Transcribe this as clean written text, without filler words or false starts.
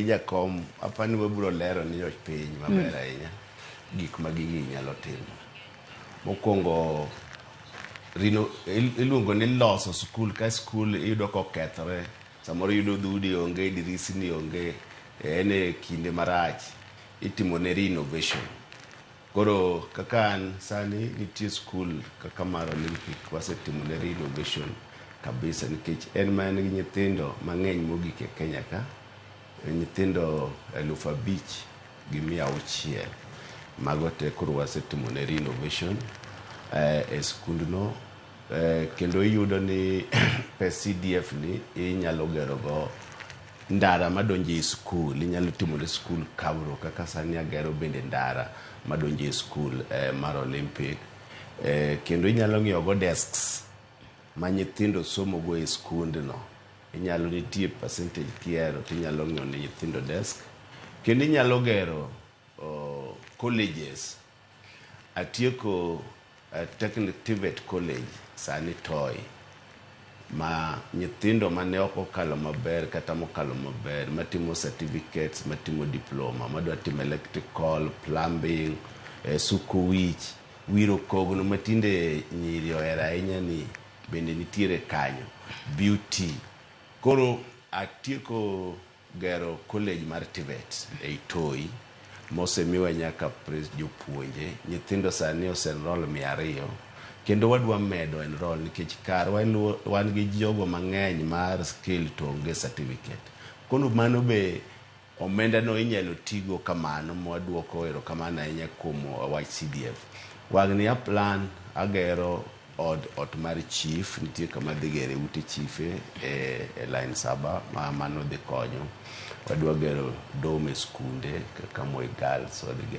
jakom apani wabro lero ni jopiny maber ahinya gik ma gigi nyalo timo. Mokwongo iluongo ni loso skul ka skul iyudo kokethore, samoro yudo dhudi onge, dirisni onge, ene kinde marach, itimo ne renovation. Koro kaka an sani nitie skul kaka mar Olympic wasetimo ne renovation kabisa, nikech en man gi nyithindo mang'eny mogik e Kenya ka, nyithindo 5,600 mago te koro wasetimo ne renovation e skundno. Kendo iyudo ni pes CDF ni inyalo gero go ndara madonjo e skul, inyalo timo ne skul kawro kaka sani agero bende ndara madonjo e skul mar Olympic. Kendo inyalo ng'iewo go desks ma nyithindo somo go e skundno, inyalo nitie percentage kiero tinyalo ng'iewo ne nyithindo desk. Kendo inyalo gero colleges. Atieko TVET college sani Toi, ma nyithindo mane ok okalo maber kata mokalo maber matimo certificates, matimo diploma, madwa timo electrical, plumbing, suko wich, wiro kogno matinde nyiri ohero ahinya ni bende nitiere kanyo, beauty. Koro atieko gero college mar TVET ei Toi, mosemiwa nyaka praise jopuonje. Nyithindo sani osenroll 200, kendo wadwa medo enroll nikech kar wan gi jogo mang'eny mar skill to onge certificate. Koro mano be omenda no inyalo tigo kamano, mwaduoko erokamano ahinya kuom wach CDF. Wang'ni a plan agero ot mar chief, nitie kama dhi gere ute chiefe e line 7 ma mano dhi konyo. Wadwa gero dome skunde kaka Moi Girls, wadhi gero